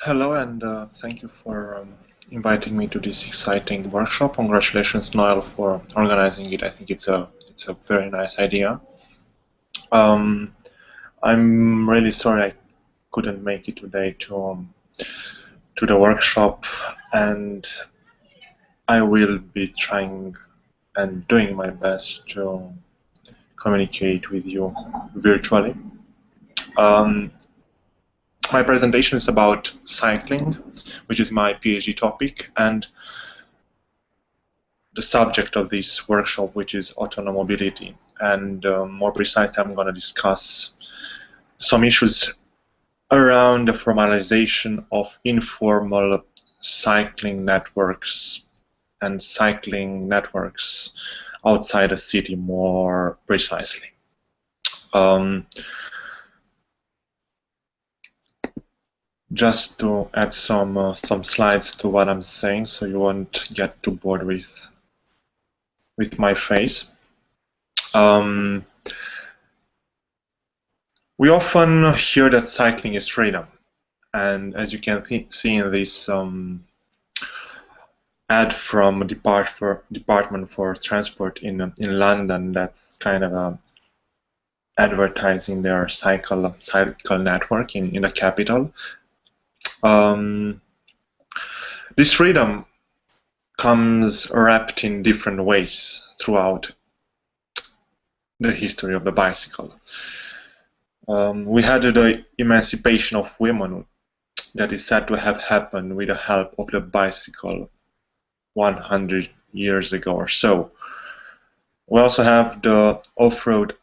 Hello, and thank you for inviting me to this exciting workshop. Congratulations, Noel, for organizing it. I think it's a very nice idea. Um, I'm really sorry I couldn't make it today to the workshop, and I will be trying and doing my best to communicate with you virtually. Um, my presentation is about cycling, which is my PhD topic, and the subject of this workshop, which is autonomobility. And more precisely, I'm going to discuss some issues around the formalization of informal cycling networks and cycling networks outside the city more precisely. Just to add some slides to what I'm saying, so you won't get too bored with my face. We often hear that cycling is freedom, and as you can see in this ad from Department for Transport in London, that's kind of advertising their cycle network in the capital. This freedom comes wrapped in different ways throughout the history of the bicycle. We had the emancipation of women that is said to have happened with the help of the bicycle 100 years ago or so. We also have the off-road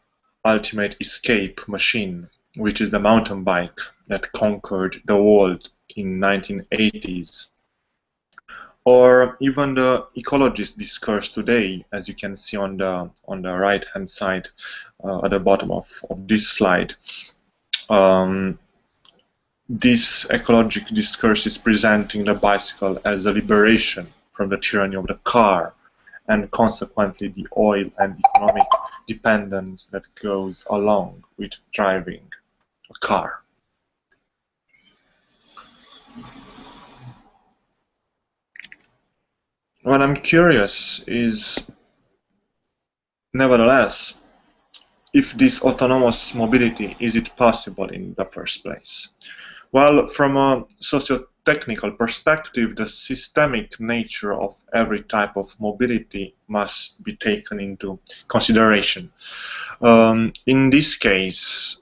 ultimate escape machine, which is the mountain bike that conquered the world in 1980s. Or even the ecologist discourse today, as you can see on the right-hand side at the bottom of this slide. This ecological discourse is presenting the bicycle as a liberation from the tyranny of the car, and consequently the oil and economic dependence that goes along with driving a car. What I'm curious is, nevertheless, if this autonomous mobility, is it possible in the first place? Well, from a socio-technical perspective, the systemic nature of every type of mobility must be taken into consideration. In this case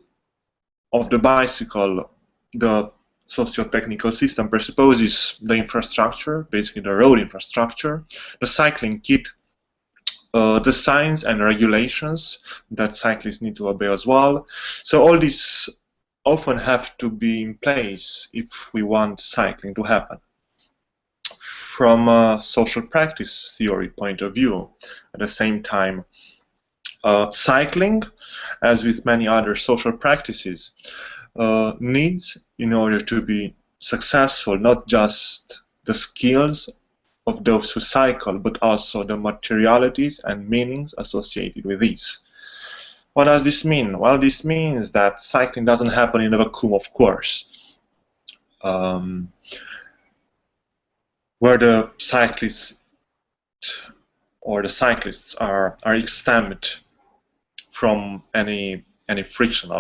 of the bicycle, the socio-technical system presupposes the infrastructure, basically the road infrastructure, the cycling kit, the signs and regulations that cyclists need to obey as well. So all these often have to be in place if we want cycling to happen. From a social practice theory point of view, at the same time, cycling, as with many other social practices, needs, in order to be successful, not just the skills of those who cycle, but also the materialities and meanings associated with these. What does this mean? Well, this means that cycling doesn't happen in a vacuum, of course. Where the cyclists are exempt from any friction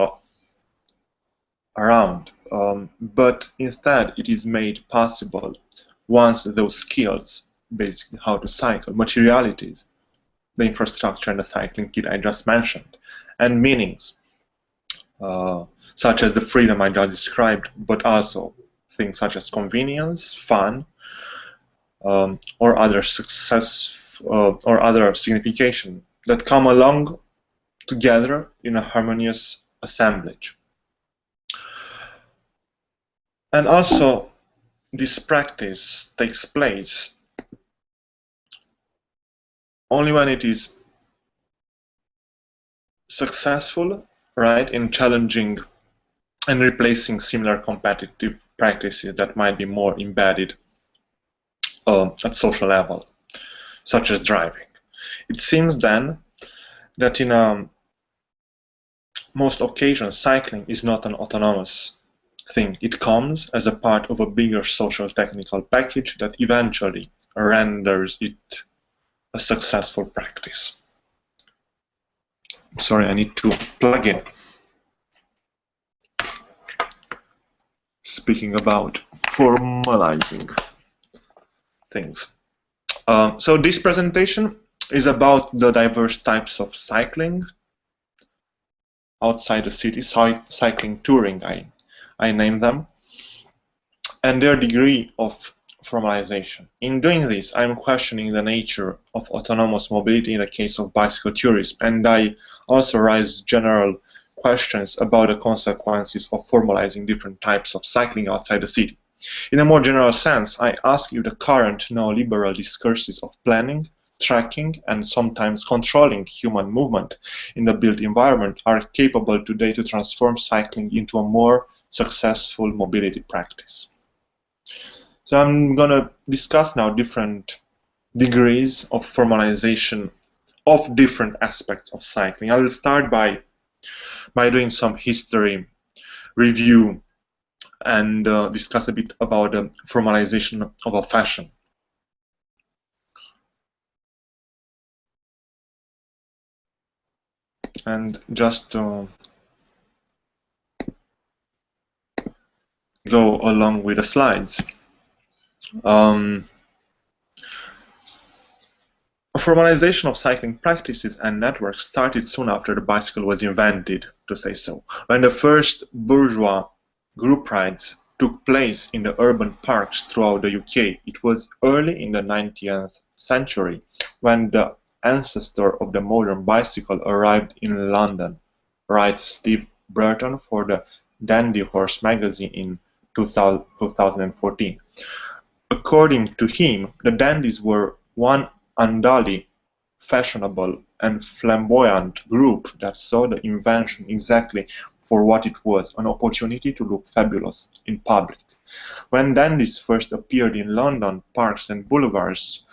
around, but instead it is made possible once those skills, basically how to cycle, materialities, the infrastructure and the cycling kit I just mentioned, and meanings, such as the freedom I just described, but also things such as convenience, fun, or other success or other signification that come along together in a harmonious assemblage. And also, this practice takes place only when it is successful, right, in challenging and replacing similar competitive practices that might be more embedded at social level, such as driving. It seems then that in most occasions cycling is not an autonomous thing. It comes as a part of a bigger social technical package that eventually renders it a successful practice. Sorry, I need to plug in. Speaking about formalizing things. So this presentation is about the diverse types of cycling outside the city, cycling touring, I name them, and their degree of formalization. In doing this, I'm questioning the nature of autonomous mobility in the case of bicycle tourism, and I also raise general questions about the consequences of formalizing different types of cycling outside the city. In a more general sense, I ask if the current neoliberal discourses of planning, tracking, and sometimes controlling human movement in the built environment are capable today to transform cycling into a more successful mobility practice. So I'm going to discuss now different degrees of formalization of different aspects of cycling. I will start by doing some history review and discuss a bit about the formalization of a fashion. And just to go along with the slides. Formalization of cycling practices and networks started soon after the bicycle was invented, to say so, when the first bourgeois group rides took place in the urban parks throughout the UK. It was early in the 19th century when the ancestor of the modern bicycle arrived in London, writes Steve Burton for the Dandy Horse magazine in 2014. According to him, the dandies were one unduly fashionable and flamboyant group that saw the invention exactly for what it was, an opportunity to look fabulous in public. When dandies first appeared in London parks and boulevards,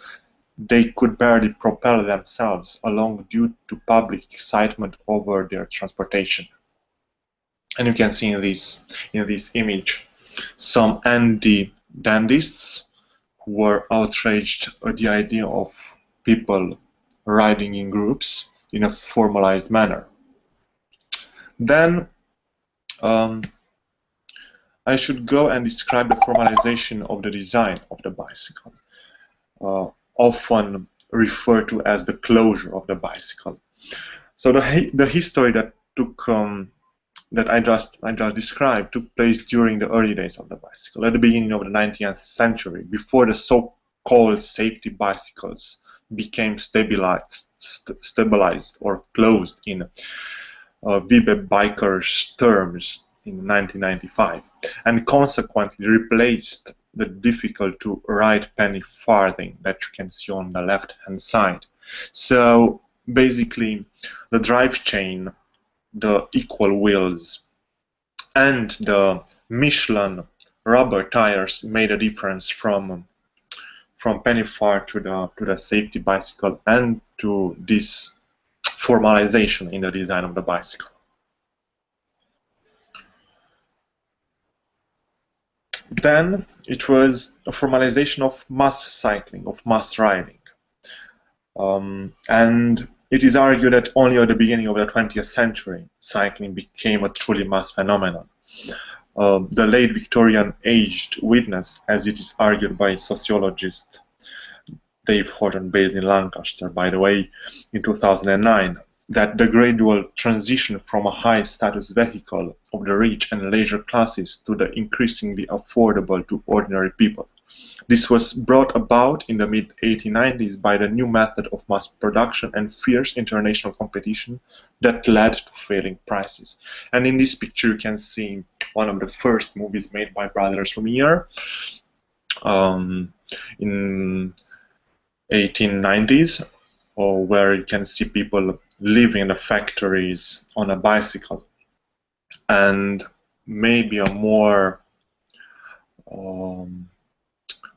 they could barely propel themselves along due to public excitement over their transportation. And you can see in this image some anti-dandists who were outraged at the idea of people riding in groups in a formalized manner. Then I should go and describe the formalization of the design of the bicycle, often referred to as the closure of the bicycle. So the history that took that I just described took place during the early days of the bicycle, at the beginning of the 19th century, before the so-called safety bicycles became stabilized or closed in Vibe Bikers terms in 1995, and consequently replaced the difficult to ride penny farthing that you can see on the left-hand side. So basically, the drive chain, the equal wheels, and the Michelin rubber tires made a difference from penny far to the safety bicycle and to this formalization in the design of the bicycle. Then it was a formalization of mass cycling, of mass riding. And it is argued that only at the beginning of the 20th century, cycling became a truly mass phenomenon. The late Victorian age witnessed, as it is argued by sociologist Dave Horton, based in Lancaster, by the way, in 2009, that the gradual transition from a high-status vehicle of the rich and leisure classes to the increasingly affordable to ordinary people. This was brought about in the mid-1890s by the new method of mass production and fierce international competition that led to falling prices. And in this picture you can see one of the first movies made by Brothers Lumiere in 1890s, or where you can see people living in the factories on a bicycle. And maybe a more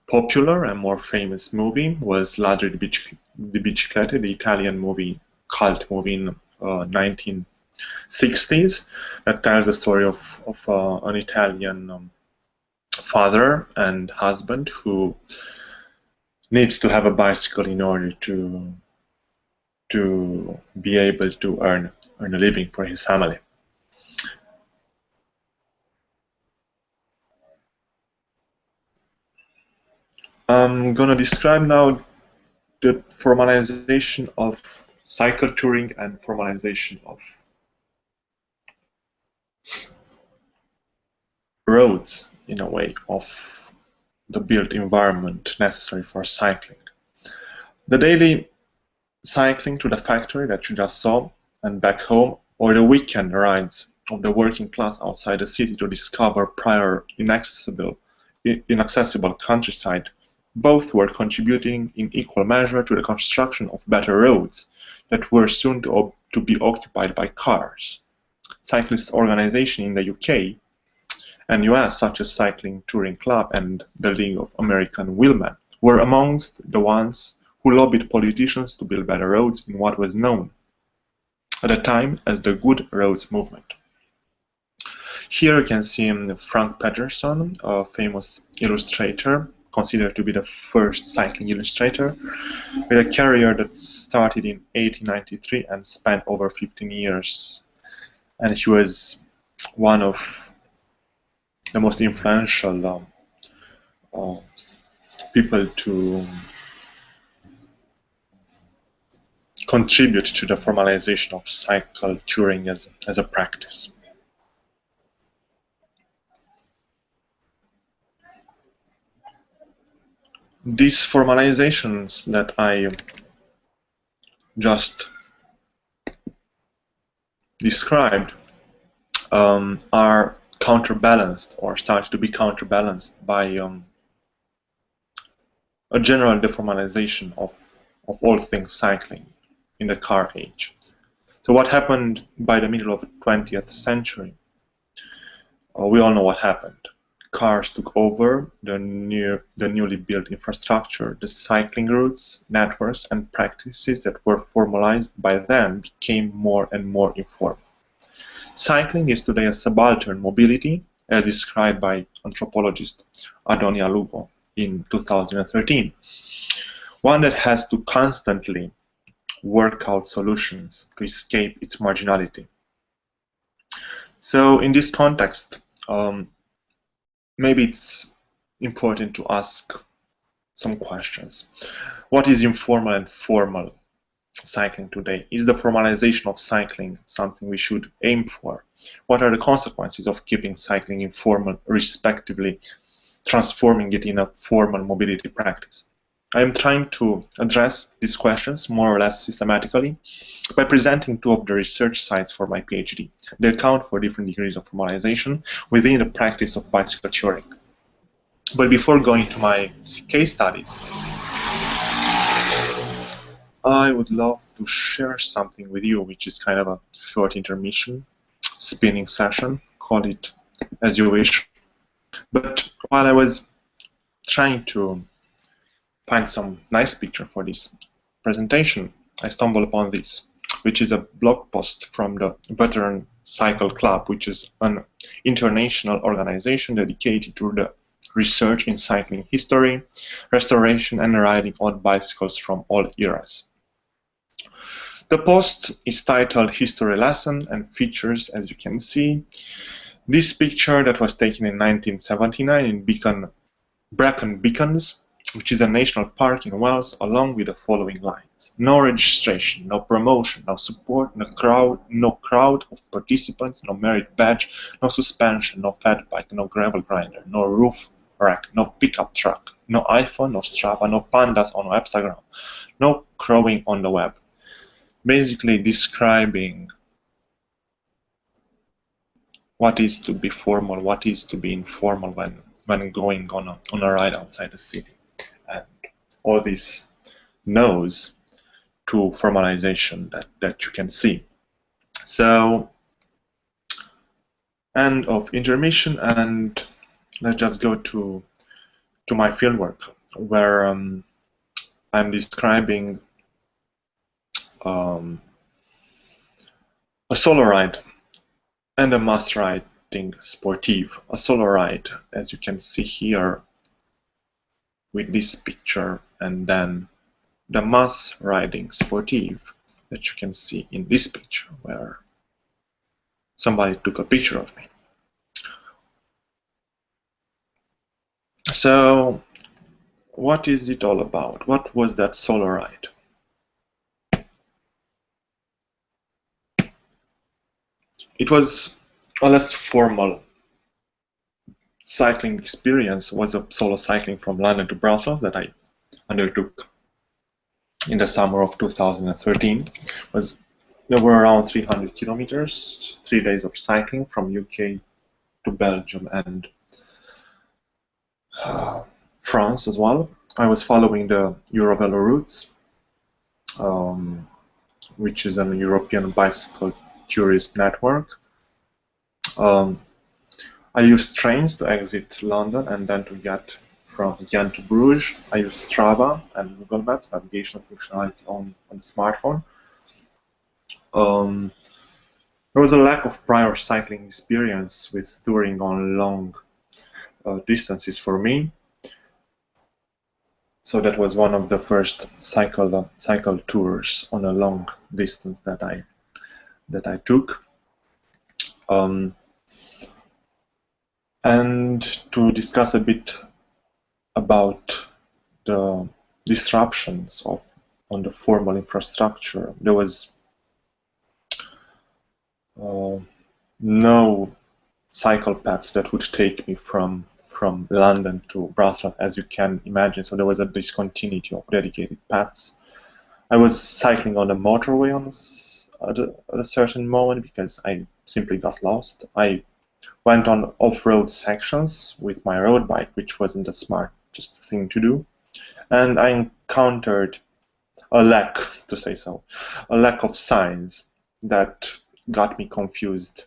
popular and more famous movie was Ladri di Biciclette, the Italian movie, cult movie in 60s that tells the story of an Italian father and husband who needs to have a bicycle in order to be able to earn a living for his family. I'm gonna describe now the formalization of cycle touring and formalization of roads, in a way, of the built environment necessary for cycling. The daily cycling to the factory that you just saw and back home, or the weekend rides of the working class outside the city to discover prior inaccessible countryside, both were contributing in equal measure to the construction of better roads that were soon to be occupied by cars. Cyclist organizations in the UK and US, such as Cycling Touring Club and the League of American Wheelmen, were amongst the ones who lobbied politicians to build better roads in what was known at the time as the Good Roads Movement. Here you can see Frank Patterson, a famous illustrator, considered to be the first cycling illustrator, with a career that started in 1893 and spanned over 15 years. And he was one of the most influential people to contribute to the formalization of cycle touring as a practice. These formalizations that I just described are counterbalanced or start to be counterbalanced by a general deformalization of all things cycling in the car age. So what happened by the middle of the 20th century? We all know what happened. Cars took over the newly built infrastructure. The cycling routes, networks, and practices that were formalized by then became more and more informal. Cycling is today a subaltern mobility, as described by anthropologist Adonia Lugo in 2013. One that has to constantly work out solutions to escape its marginality. So in this context, maybe it's important to ask some questions. What is informal and formal cycling today? Is the formalization of cycling something we should aim for? What are the consequences of keeping cycling informal, respectively transforming it in a formal mobility practice? I am trying to address these questions more or less systematically by presenting two of the research sites for my PhD. They account for different degrees of formalization within the practice of bicycle touring. But before going to my case studies, I would love to share something with you, which is kind of a short intermission, spinning session, call it as you wish. But while I was trying to find some nice picture for this presentation, I stumbled upon this, which is a blog post from the Veteran Cycle Club, which is an international organization dedicated to the research in cycling history, restoration, and riding on bicycles from all eras. The post is titled History Lesson and features, as you can see, this picture that was taken in 1979 in Brecon Beacons, which is a national park in Wales, along with the following lines: no registration, no promotion, no support, no crowd of participants, no merit badge, no suspension, no fat bike, no gravel grinder, no roof rack, no pickup truck, no iPhone, no Strava, no pandas on Instagram, no crowing on the web. Basically describing what is to be formal, what is to be informal when going on a ride outside the city. And all these no's to formalization that you can see. So, end of intermission, and let's just go to my fieldwork, where I'm describing A solo ride and a mass riding sportive. A solo ride, as you can see here with this picture, and then the mass riding sportive that you can see in this picture where somebody took a picture of me. So what is it all about? What was that solo ride? It was a less formal cycling experience. Was a solo cycling from London to Brussels that I undertook in the summer of 2013. There were around 300 kilometers, 3 days of cycling from UK to Belgium and France as well. I was following the Eurovelo routes, which is an European bicycle tourist network. I used trains to exit London and then to get from Ghent to Bruges. I used Strava and Google Maps navigation functionality on the smartphone. There was a lack of prior cycling experience with touring on long distances for me. So that was one of the first cycle tours on a long distance that I took. And to discuss a bit about the disruptions on the formal infrastructure, there was no cycle paths that would take me from London to Brussels, as you can imagine. So there was a discontinuity of dedicated paths. I was cycling on a motorway at a certain moment because I simply got lost. I went on off-road sections with my road bike, which wasn't the smartest thing to do. And I encountered a lack, to say so, a lack of signs that got me confused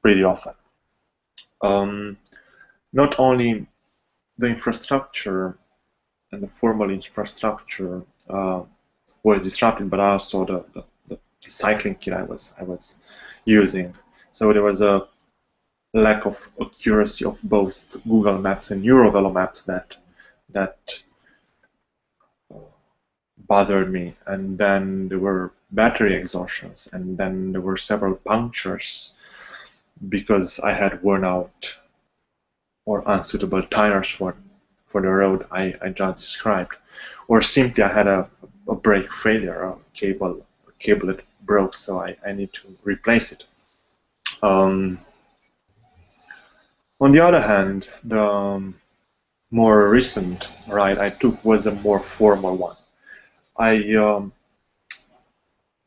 pretty often. Not only the infrastructure and the formal infrastructure was disrupted, but also the cycling kit I was using. So there was a lack of accuracy of both Google Maps and Eurovelo Maps that bothered me. And then there were battery exhaustions, and then there were several punctures because I had worn out or unsuitable tires for the road I just described, or simply I had a brake failure, a cable that broke, so I need to replace it. On the other hand, the more recent ride I took was a more formal one. I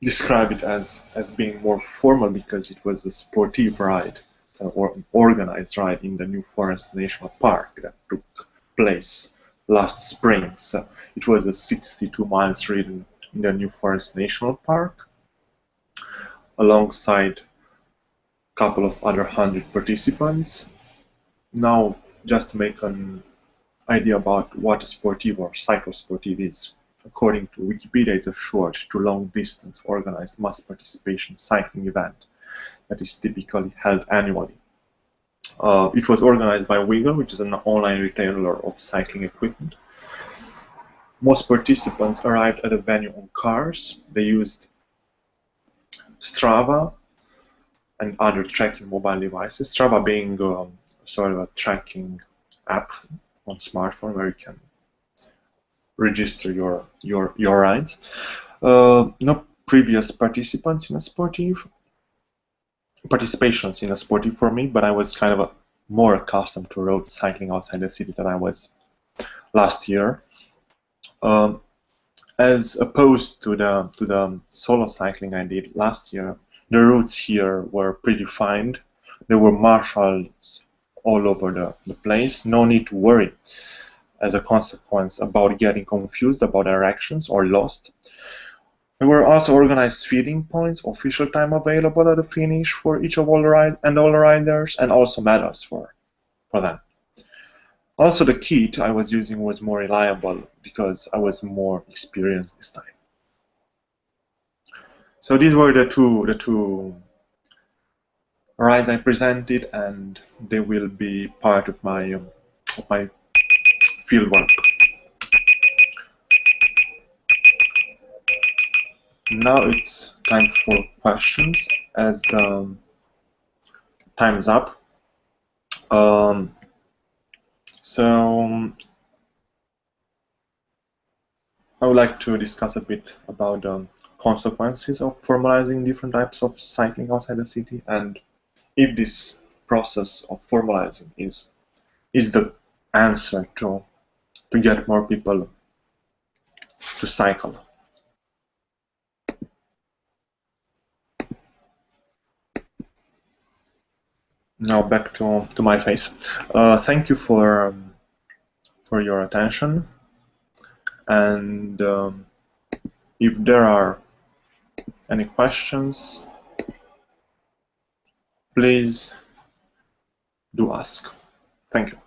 describe it as being more formal because it was a sportive ride, or organized ride in the New Forest National Park that took place last spring. So it was a 62 miles ridden in the New Forest National Park alongside a couple of other 100 participants. Now, just to make an idea about what a sportive or cyclosportive is. According to Wikipedia, it's a short to long distance organized mass participation cycling event that is typically held annually. It was organized by Wiggle, which is an online retailer of cycling equipment. Most participants arrived at the venue on cars. They used Strava and other tracking mobile devices. Strava being sort of a tracking app on smartphone where you can register your rides. No previous participations in a sportive for me, but I was kind of more accustomed to road cycling outside the city than I was last year. As opposed to the solo cycling I did last year, the routes here were predefined. There were marshals all over the place. No need to worry as a consequence about getting confused about directions or lost. There were also organized feeding points, official time available at the finish for each of all riders, and also medals for them. Also, the kit I was using was more reliable because I was more experienced this time. So these were the two rights I presented, and they will be part of my fieldwork. Now it's time for questions, as the time is up. Um, so I would like to discuss a bit about the consequences of formalizing different types of cycling outside the city, and if this process of formalizing is the answer to get more people to cycle. Now back to my face. Thank you for your attention, and if there are any questions, please do ask. Thank you.